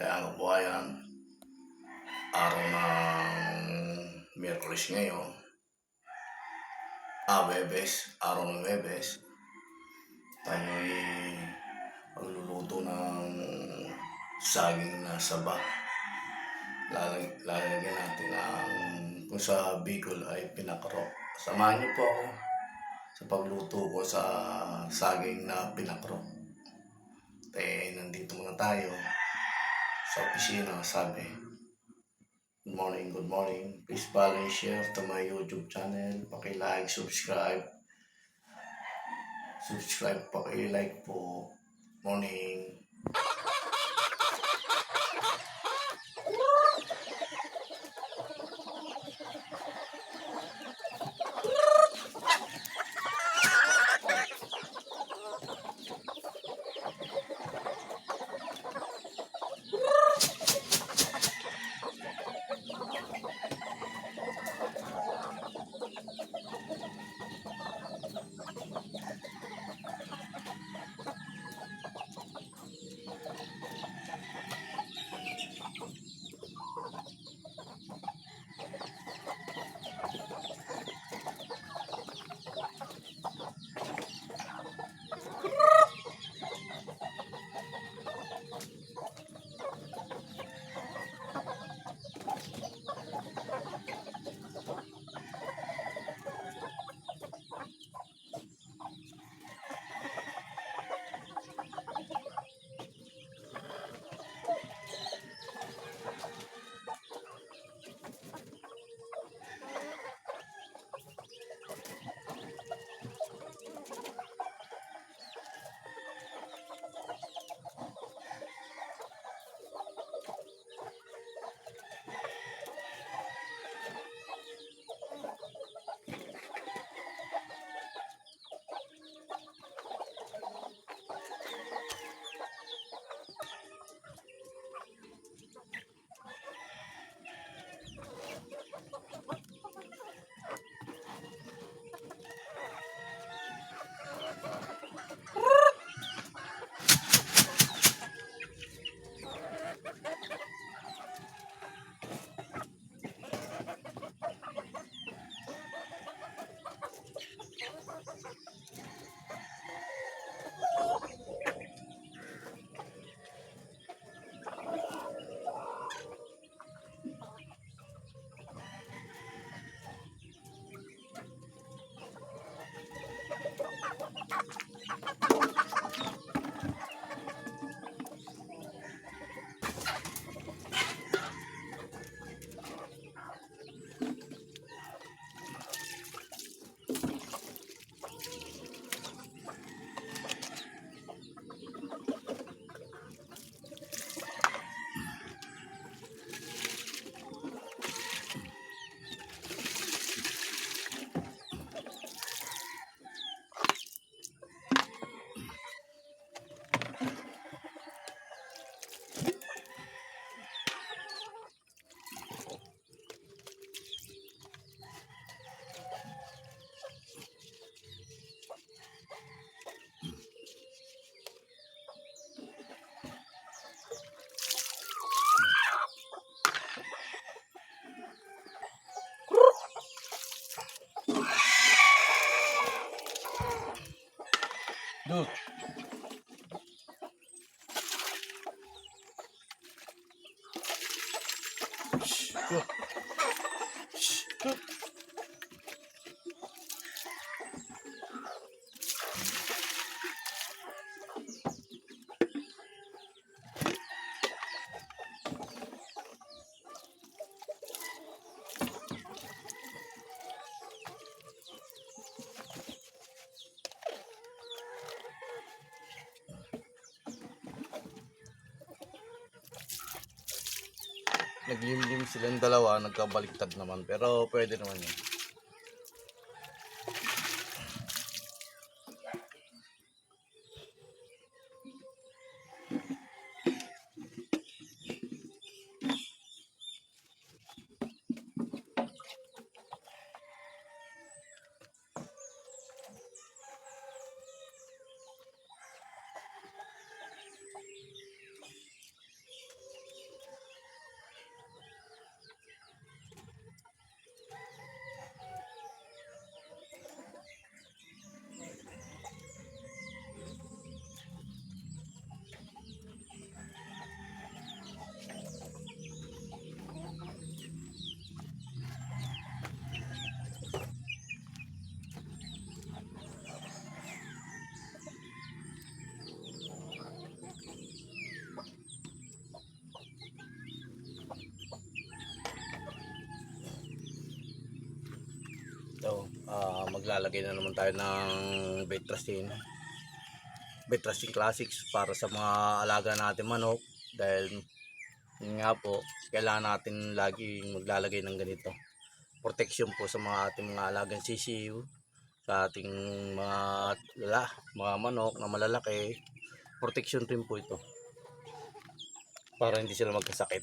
Kaya po ayan, araw ng Miyerkules ngayon, araw ng Webes, tayo'y magluluto ng saging na saba. Lalagyan natin ang kung sa Bicol ay pinakro. Samahan niyo po ako sa pagluto ko sa saging na pinakro. Nandito muna tayo sa opisina, sabi. Good morning. Please follow and share to my YouTube channel. Paki-like, subscribe, paki-like po. Morning. Dude. Go. Go. Naglimlim silang dalawa, nagkabaliktad naman, pero pwede naman yun. maglalagay na naman tayo ng Betrasin Classics para sa mga alaga natin manok, dahil yun nga po, kailangan natin lagi maglalagay ng ganito, protection po sa mga ating mga alagang sisiw, sa ating mga manok na malalaki. Protection rin po ito para hindi sila magkasakit.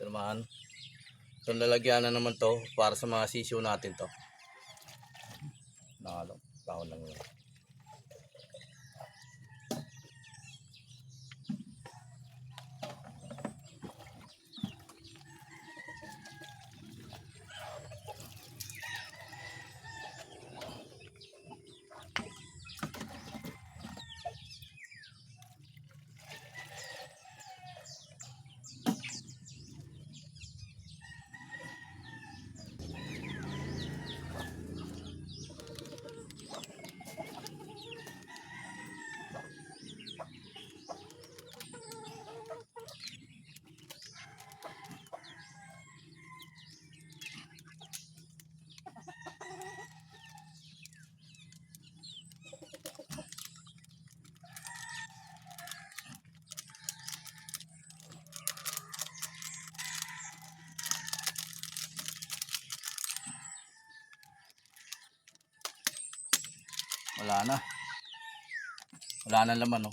Ito naman, itong lalagyan na naman to para sa mga sisiw natin to. Nakalo, taon lang yun. Wala na laman, no?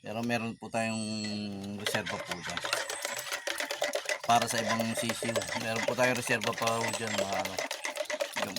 Pero meron po tayong reserva po dyan para sa ibang sisiw. Meron po tayong reserva pa po dyan, mga ano, yung,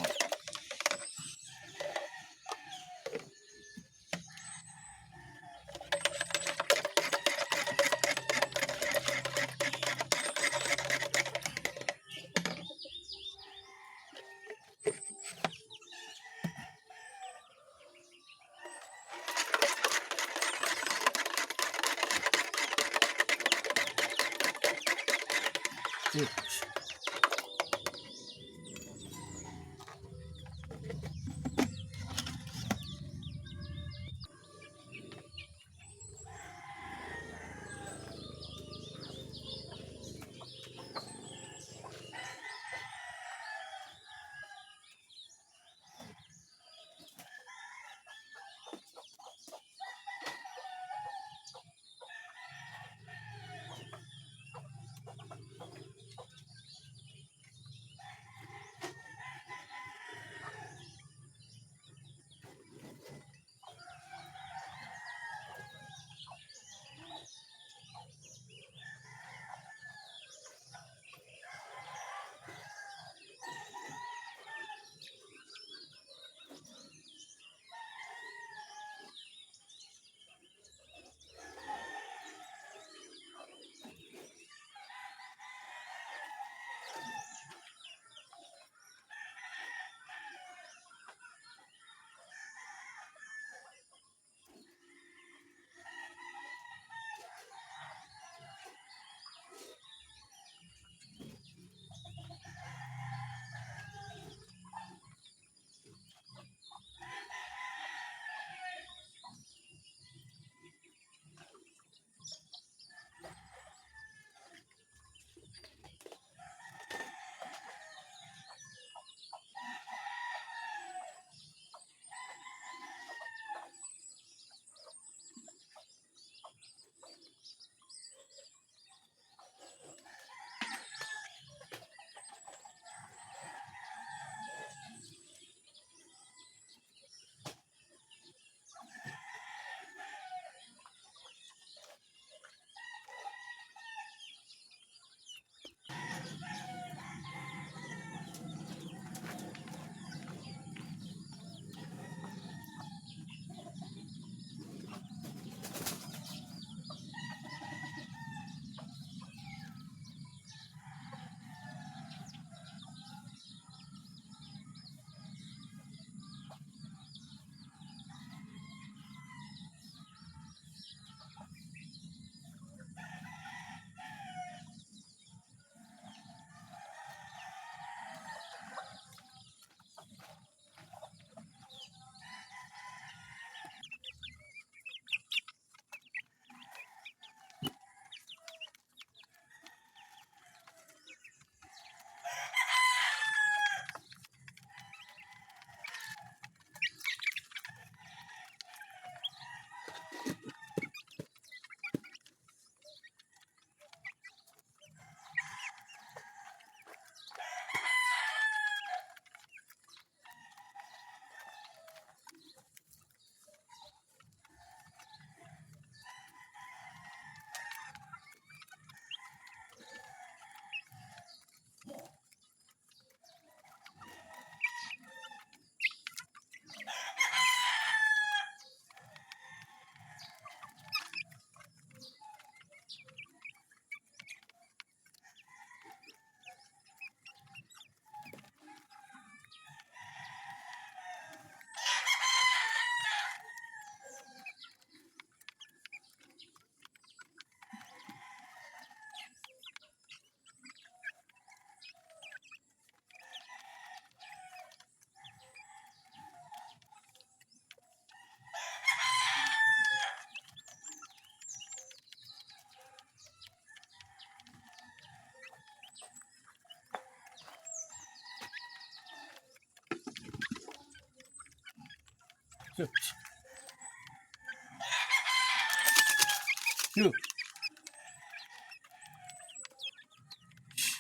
Shoo.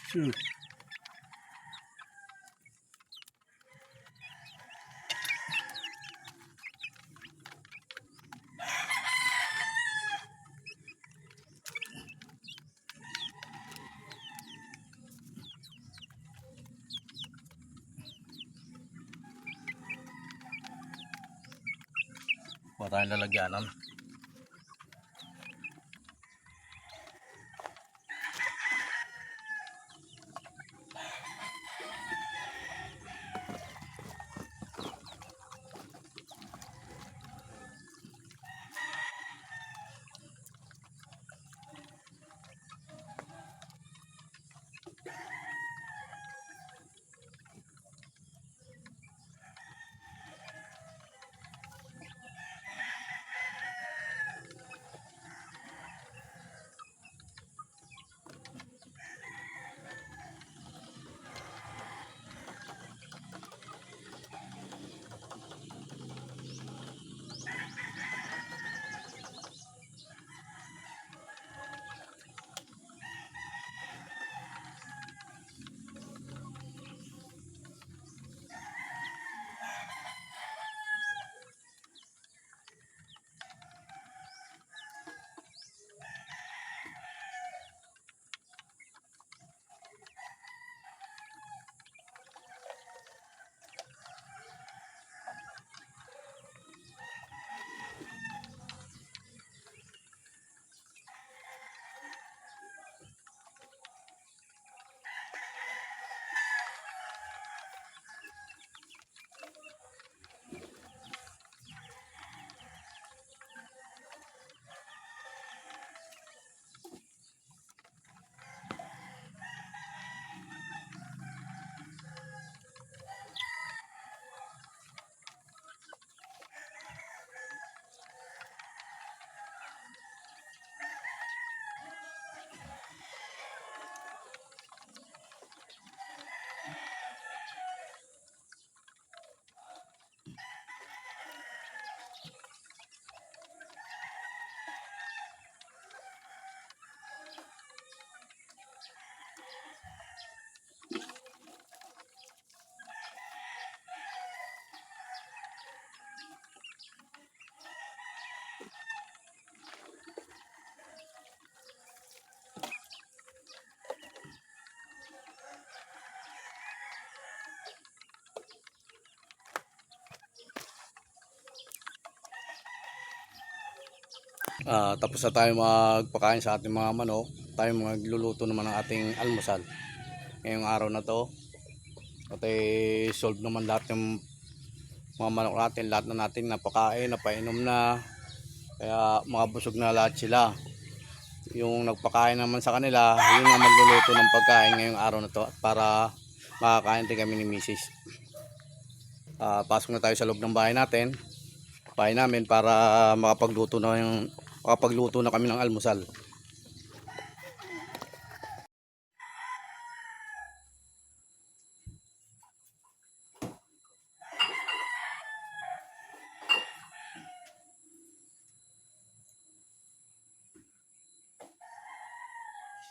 Shoo. Wala tayong lalagyanan. Tapos na tayo magpakain sa ating mga manok. Tayo magluluto naman ng ating almusal ngayong araw na to. At solve naman lahat ng mga manok natin. Lahat na natin napakain, napainom na. Kaya mga busog na lahat sila. Yung nagpakain naman sa kanila, yun nga magluluto ng pagkain ngayong araw na to para makakain din kami ni Mrs. Pasok na tayo sa loob ng bahay natin. Bahay namin para makapagluto na kami ng almusal.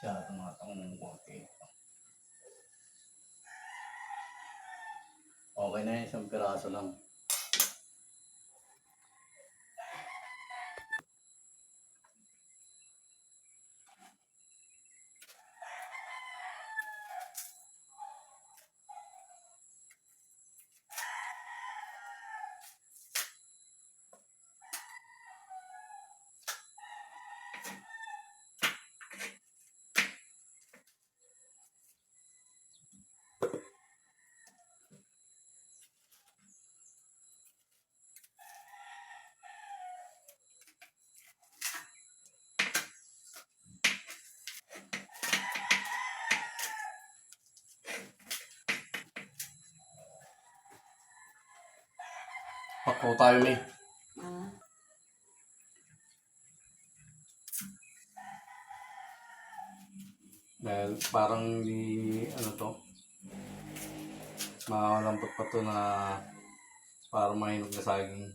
Siya tumatang ng konti. Okay na yun, isang piraso lang. Pakpo tayo, May. Dahil parang ano to, malambot pa to na parang mahinog na saging.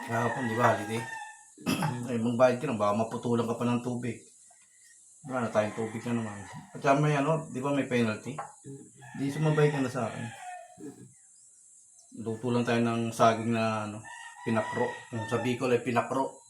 Kahapon, di ba, holiday? Ay, magbayad ka na, baka maputulan ka pa ng tubig. Wala na tayong tubig na naman. At saka may ano, di ba may penalty? Di sumabay ka na sa akin. Luto lang tayo ng saging na ano, pinakro. Yung sa Bicol ay pinakro.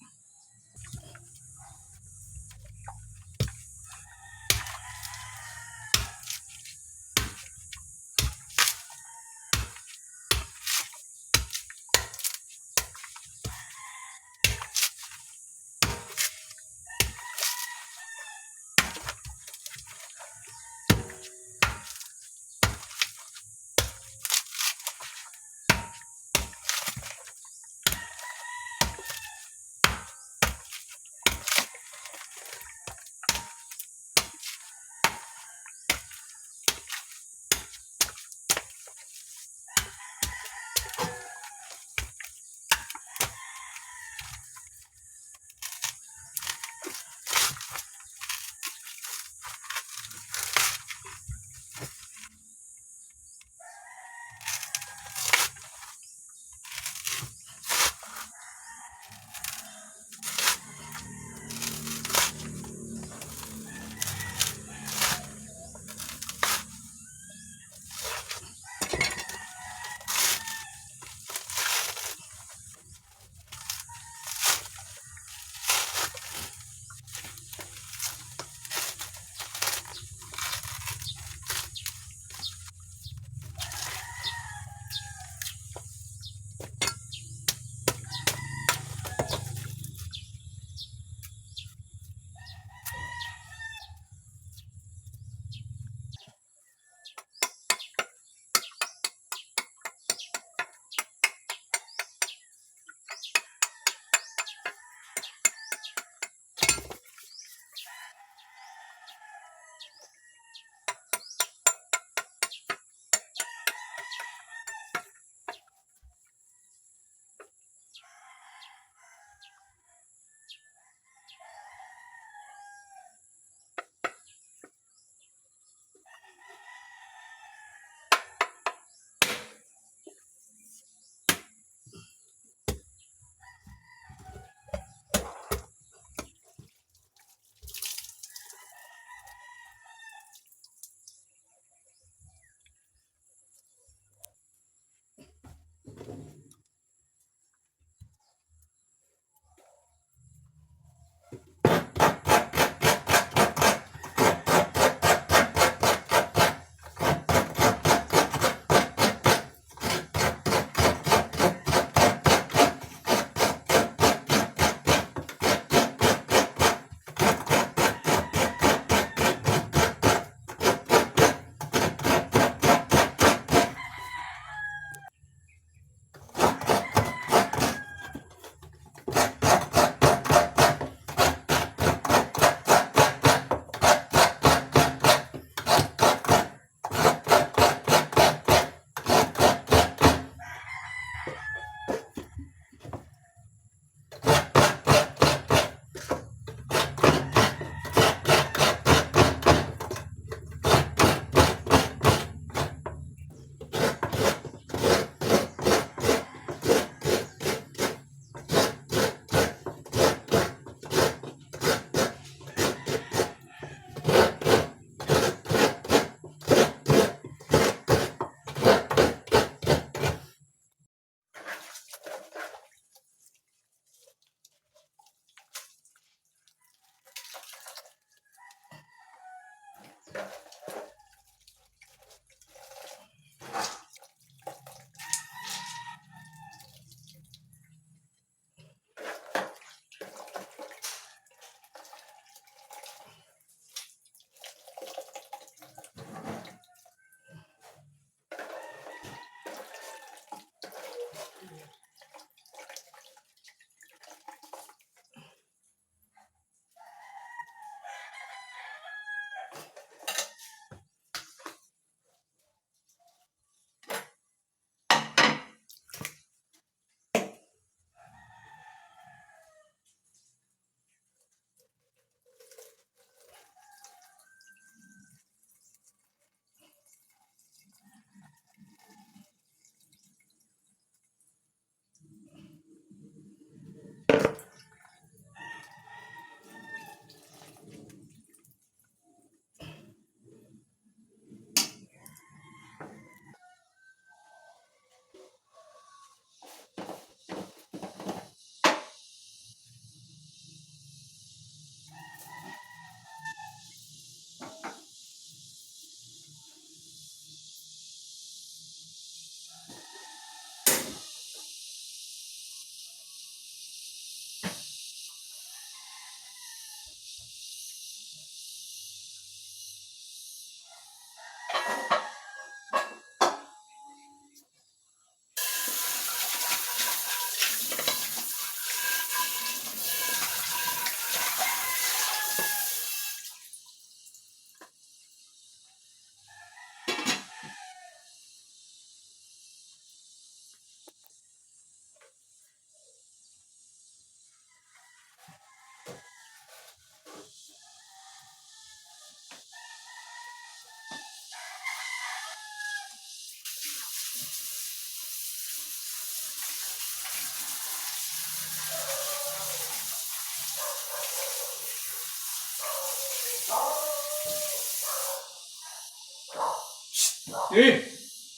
Eh!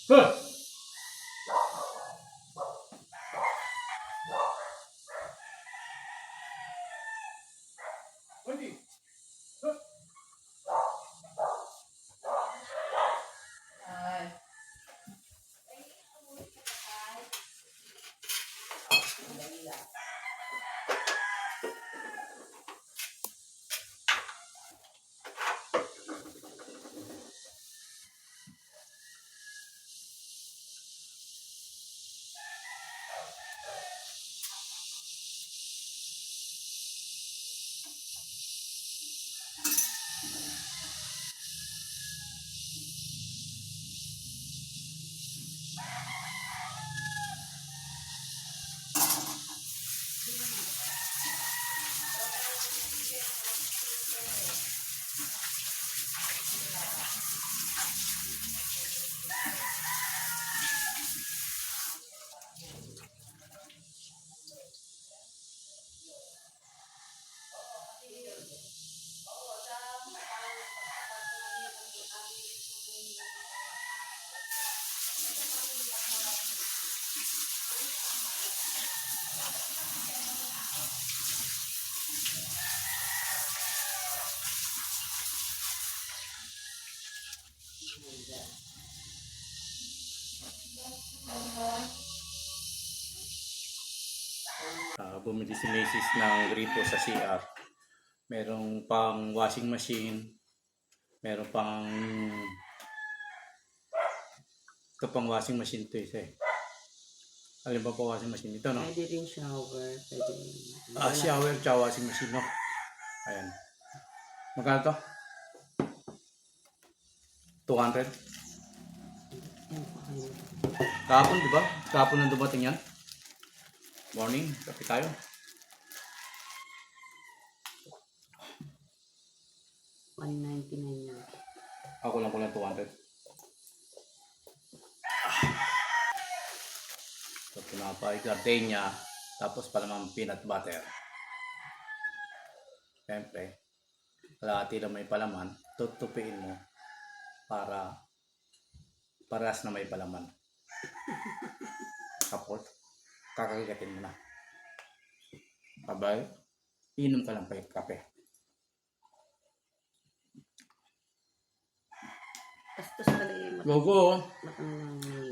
Huh! Hindi. Huh! Bumili si Macy's ng gripo sa CR. Merong pang washing machine. Meron pang ito pang washing machine to isa eh. Alin ba po washing machine ito, no? Pwede rin shower. Pwede rin. Shower tsaka washing machine, no? Ayan. Magkano to? 200? Kahapon, di ba? Kahapon nang dumating yan. Morning, kape tayo. $199 yan. Ako lang 200. So, pinapay gardenia, tapos palamang peanut butter. Siyempre, kalahati lang may palaman, tutupiin mo para paras na may palaman. Tapos, kakagatin mo na. Abay, inom ka lang pa yung kape. Bastos pala eh. Gogo!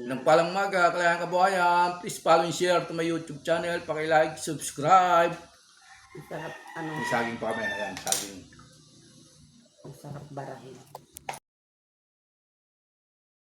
Ng palang maga, Kalayaan Kabuhayan, please follow and share to my YouTube channel. Paki-like, subscribe. Ang sarap, May saging pa kami. Ayan, saging. ang sarap barahin.